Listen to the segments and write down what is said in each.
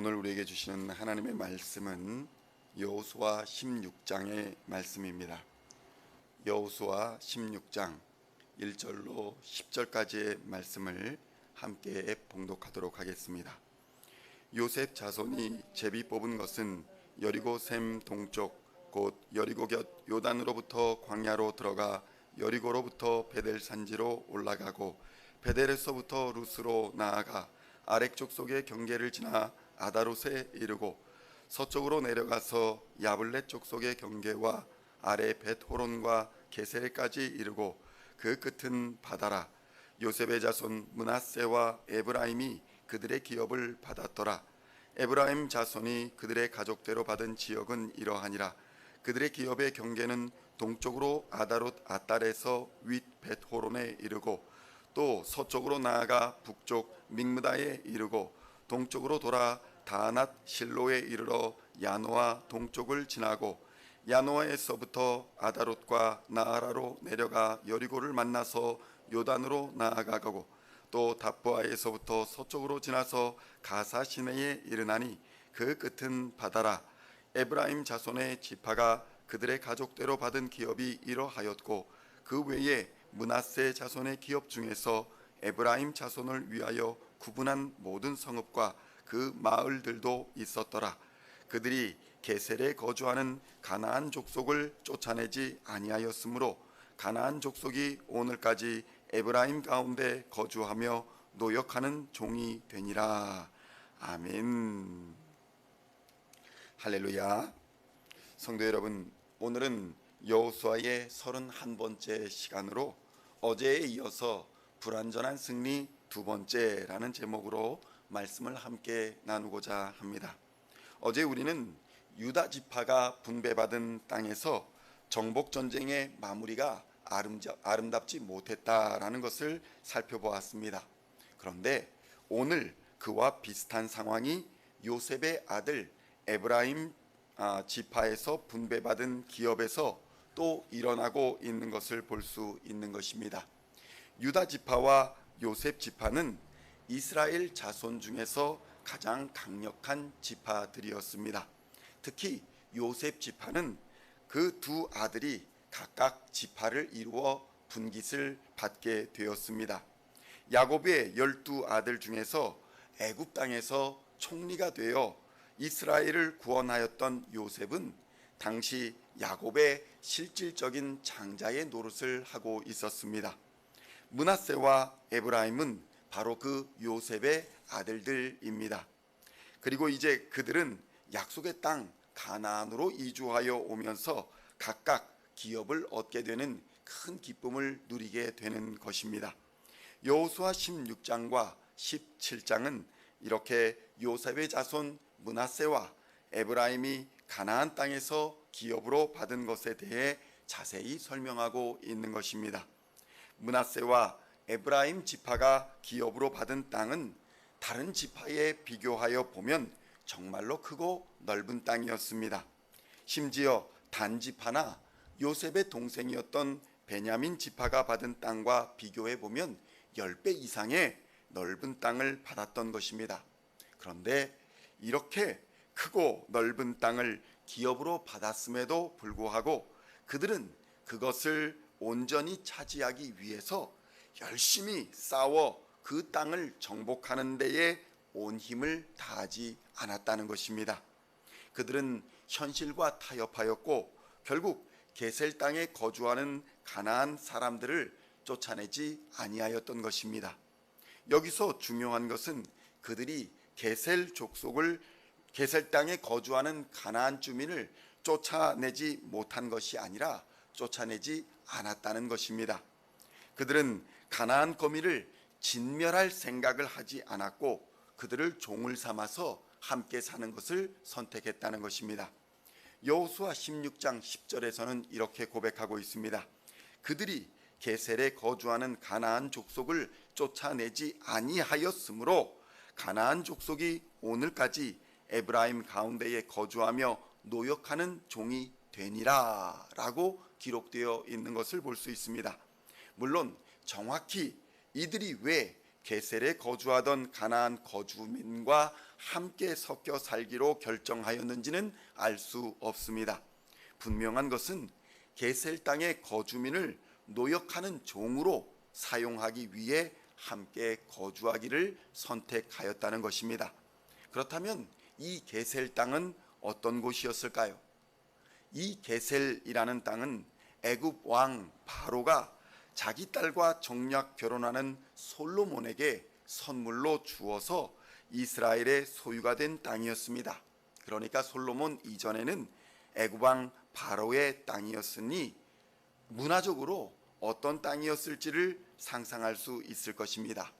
오늘 우리에게 주시는 하나님의 말씀은 여호수아 16장의 말씀입니다. 여호수아 16장 1절로 10절까지의 말씀을 함께 봉독하도록 하겠습니다. 요셉 자손이 제비 뽑은 것은 여리고 샘 동쪽 곧 여리고 곁 요단으로부터 광야로 들어가 여리고로부터 베델 산지로 올라가고 베델에서부터 루스로 나아가 아렉 족속의 경계를 지나 아다롯에 이르고 서쪽으로 내려가서 야블렛 족속의 경계와 아래 벳호론과 게셀까지 이르고 그 끝은 바다라. 요셉의 자손 므낫세와 에브라임이 그들의 기업을 받았더라. 에브라임 자손이 그들의 가족대로 받은 지역은 이러하니라. 그들의 기업의 경계는 동쪽으로 아다롯 아달에서 윗 벳호론에 이르고 또 서쪽으로 나아가 북쪽 믹므다에 이르고 동쪽으로 돌아 다낫 실로에 이르러 야노아 동쪽을 지나고 야노아에서부터 아다롯과 나아라로 내려가 여리고를 만나서 요단으로 나아가고 또 답보아에서부터 서쪽으로 지나서 가사 시내에 이르나니 그 끝은 바다라. 에브라임 자손의 지파가 그들의 가족대로 받은 기업이 이러하였고 그 외에 므낫세 자손의 기업 중에서 에브라임 자손을 위하여 구분한 모든 성읍과 그 마을들도 있었더라. 그들이 게셀에 거주하는 가나안 족속을 쫓아내지 아니하였으므로 가나안 족속이 오늘까지 에브라임 가운데 거주하며 노역하는 종이 되니라. 아멘. 할렐루야. 성도 여러분, 오늘은 여호수아의 31번째 시간으로 어제에 이어서 불완전한 승리 두 번째라는 제목으로 말씀을 함께 나누고자 합니다. 어제 우리는 유다 지파가 분배받은 땅에서 정복 전쟁의 마무리가 아름답지 못했다라는 것을 살펴보았습니다. 그런데 오늘 그와 비슷한 상황이 요셉의 아들 에브라임 지파에서 분배받은 기업에서 또 일어나고 있는 것을 볼 수 있는 것입니다. 유다 지파와 요셉 지파는 이스라엘 자손 중에서 가장 강력한 지파들이었습니다. 특히 요셉 지파는 그 두 아들이 각각 지파를 이루어 분깃을 받게 되었습니다. 야곱의 12아들 중에서 애굽 땅에서 총리가 되어 이스라엘을 구원하였던 요셉은 당시 야곱의 실질적인 장자의 노릇을 하고 있었습니다. 므낫세와 에브라임은 바로 그 요셉의 아들들입니다. 그리고 이제 그들은 약속의 땅 가나안으로 이주하여 오면서 각각 기업을 얻게 되는 큰 기쁨을 누리게 되는 것입니다. 여호수아 16장과 17장은 이렇게 요셉의 자손 므낫세와 에브라임이 가나안 땅에서 기업으로 받은 것에 대해 자세히 설명하고 있는 것입니다. 므낫세와 에브라임 지파가 기업으로 받은 땅은 다른 지파에 비교하여 보면 정말로 크고 넓은 땅이었습니다. 심지어 단 지파나 요셉의 동생이었던 베냐민 지파가 받은 땅과 비교해 보면 10배 이상의 넓은 땅을 받았던 것입니다. 그런데 이렇게 크고 넓은 땅을 기업으로 받았음에도 불구하고 그들은 그것을 온전히 차지하기 위해서 열심히 싸워 그 땅을 정복하는 데에 온 힘을 다하지 않았다는 것입니다. 그들은 현실과 타협하였고 결국 게셀 땅에 거주하는 가나안 사람들을 쫓아내지 아니하였던 것입니다. 여기서 중요한 것은 그들이 게셀 땅에 거주하는 가나안 주민을 쫓아내지 못한 것이 아니라 쫓아내지 않았다는 것입니다. 그들은 가나안 거민을 진멸할 생각을 하지 않았고 그들을 종을 삼아서 함께 사는 것을 선택했다는 것입니다. 여호수아 16장 10절에서는 이렇게 고백하고 있습니다. 그들이 게셀에 거주하는 가나안 족속을 쫓아내지 아니하였으므로 가나안 족속이 오늘까지 에브라임 가운데에 거주하며 노역하는 종이 되니라 라고 기록되어 있는 것을 볼 수 있습니다. 물론 정확히 이들이 왜 게셀에 거주하던 가나안 거주민과 함께 섞여 살기로 결정하였는지는 알 수 없습니다. 분명한 것은 게셀 땅의 거주민을 노역하는 종으로 사용하기 위해 함께 거주하기를 선택하였다는 것입니다. 그렇다면 이 게셀 땅은 어떤 곳이었을까요? 이 게셀이라는 땅은 애굽 왕 바로가 자기 딸과 정략 결혼하는 솔로몬에게 선물로 주어서 이스라엘의 소유가 된 땅이었습니다. 그러니까 솔로몬 이전에는 애굽 왕 바로의 땅이었으니 문화적으로 어떤 땅이었을지를 상상할 수 있을 것입니다.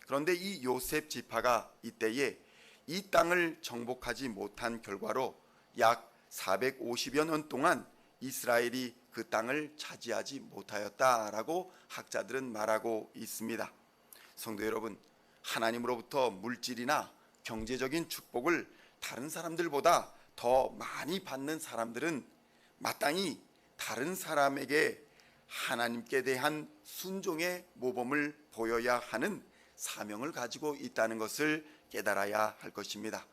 그런데 이 요셉 지파가 이때에 이 땅을 정복하지 못한 결과로 약 450여 년 동안 이스라엘이 그 땅을 차지하지 못하였다라고 학자들은 말하고 있습니다. 성도 여러분, 하나님으로부터 물질이나 경제적인 축복을 다른 사람들보다 더 많이 받는 사람들은 마땅히 다른 사람에게 하나님께 대한 순종의 모범을 보여야 하는 사명을 가지고 있다는 것을 깨달아야 할 것입니다.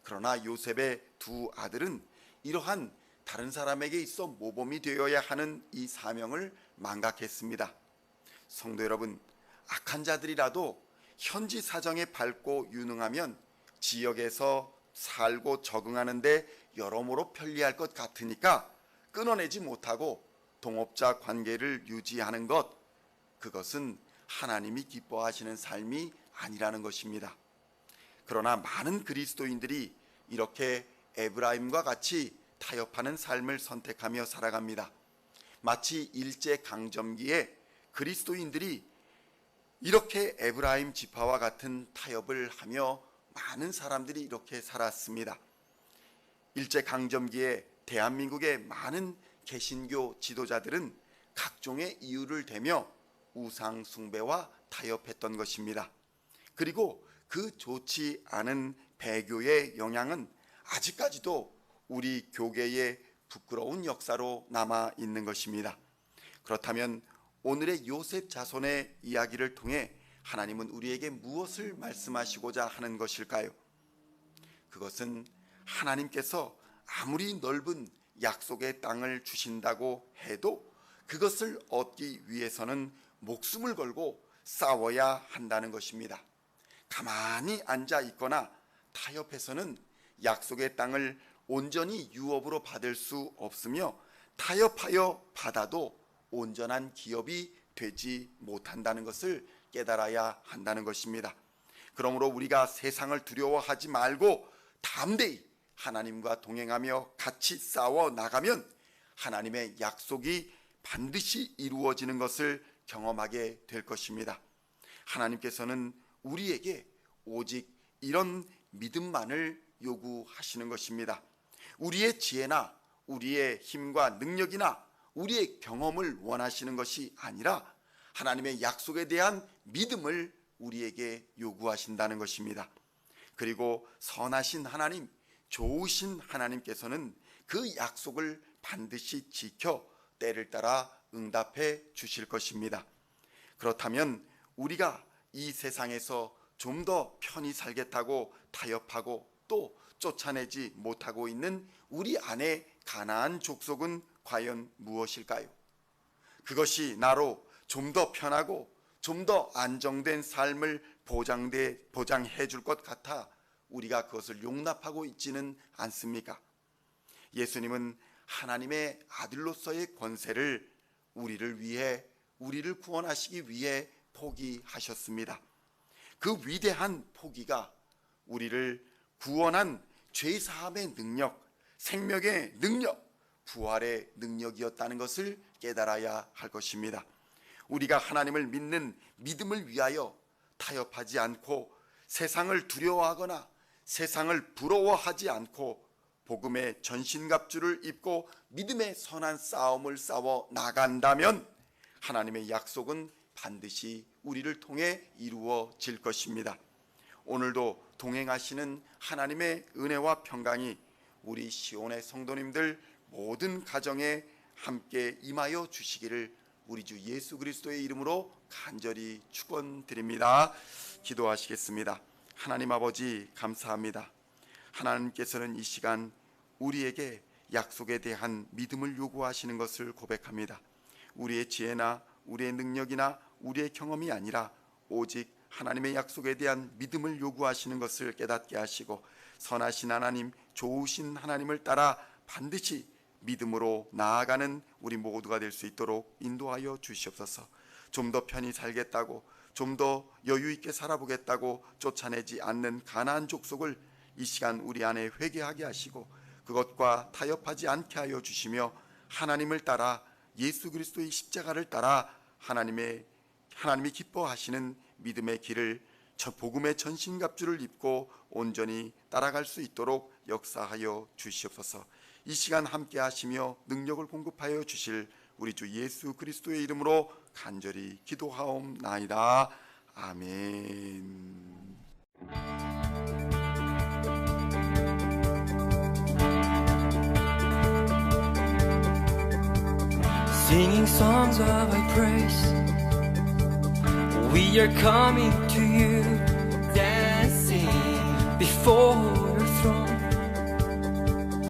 그러나 요셉의 두 아들은 이러한 다른 사람에게 있어 모범이 되어야 하는 이 사명을 망각했습니다. 성도 여러분, 악한 자들이라도 현지 사정에 밝고 유능하면 지역에서 살고 적응하는데 여러모로 편리할 것 같으니까 끊어내지 못하고 동업자 관계를 유지하는 것, 그것은 하나님이 기뻐하시는 삶이 아니라는 것입니다. 그러나 많은 그리스도인들이 이렇게 에브라임과 같이 타협하는 삶을 선택하며 살아갑니다. 마치 일제강점기에 그리스도인들이 이렇게 에브라임 지파와 같은 타협을 하며 많은 사람들이 이렇게 살았습니다. 일제강점기에 대한민국의 많은 개신교 지도자들은 각종의 이유를 대며 우상 숭배와 타협했던 것입니다. 그리고 그 좋지 않은 배교의 영향은 아직까지도 우리 교계의 부끄러운 역사로 남아 있는 것입니다. 그렇다면 오늘의 요셉 자손의 이야기를 통해 하나님은 우리에게 무엇을 말씀하시고자 하는 것일까요? 그것은 하나님께서 아무리 넓은 약속의 땅을 주신다고 해도 그것을 얻기 위해서는 목숨을 걸고 싸워야 한다는 것입니다. 가만히 앉아 있거나 타협해서는 약속의 땅을 온전히 유업으로 받을 수 없으며 타협하여 받아도 온전한 기업이 되지 못한다는 것을 깨달아야 한다는 것입니다. 그러므로 우리가 세상을 두려워하지 말고 담대히 하나님과 동행하며 같이 싸워 나가면 하나님의 약속이 반드시 이루어지는 것을 경험하게 될 것입니다. 하나님께서는 우리에게 오직 이런 믿음만을 요구하시는 것입니다. 우리의 지혜나 우리의 힘과 능력이나 우리의 경험을 원하시는 것이 아니라 하나님의 약속에 대한 믿음을 우리에게 요구하신다는 것입니다. 그리고 선하신 하나님, 좋으신 하나님께서는 그 약속을 반드시 지켜 때를 따라 응답해 주실 것입니다. 그렇다면 우리가 이 세상에서 좀 더 편히 살겠다고 타협하고 또 쫓아내지 못하고 있는 우리 안의 가나안 족속은 과연 무엇일까요? 그것이 나로 좀 더 편하고 좀 더 안정된 삶을 보장해 줄 것 같아 우리가 그것을 용납하고 있지는 않습니까? 예수님은 하나님의 아들로서의 권세를 우리를 위해, 우리를 구원하시기 위해 포기하셨습니다. 그 위대한 포기가 우리를 구원한 죄사함의 능력, 생명의 능력, 부활의 능력이었다는 것을 깨달아야 할 것입니다. 우리가 하나님을 믿는 믿음을 위하여 타협하지 않고 세상을 두려워하거나 세상을 부러워하지 않고 복음의 전신갑주를 입고 믿음의 선한 싸움을 싸워 나간다면 하나님의 약속은 반드시 우리를 통해 이루어질 것입니다. 오늘도 동행하시는 하나님의 은혜와 평강이 우리 시온의 성도님들 모든 가정에 함께 임하여 주시기를 우리 주 예수 그리스도의 이름으로 간절히 축원드립니다. 기도하시겠습니다. 하나님 아버지 감사합니다. 하나님께서는 이 시간 우리에게 약속에 대한 믿음을 요구하시는 것을 고백합니다. 우리의 지혜나 우리의 능력이나 우리의 경험이 아니라 오직 하나님의 약속에 대한 믿음을 요구하시는 것을 깨닫게 하시고 선하신 하나님, 좋으신 하나님을 따라 반드시 믿음으로 나아가는 우리 모두가 될 수 있도록 인도하여 주시옵소서. 좀 더 편히 살겠다고, 좀 더 여유 있게 살아보겠다고 쫓아내지 않는 가나안 족속을 이 시간 우리 안에 회개하게 하시고 그것과 타협하지 않게 하여 주시며 하나님을 따라 예수 그리스도의 십자가를 따라 하나님이 기뻐하시는 믿음의 길을 복음의 전신갑주를 입고 온전히 따라갈 수 있도록 역사하여 주시옵소서. 이 시간 함께 하시며 능력을 공급하여 주실 우리 주 예수 그리스도의 이름으로 간절히 기도하옵나이다. 아멘. Singing songs of Thy praise, we are coming to You, dancing before Your throne.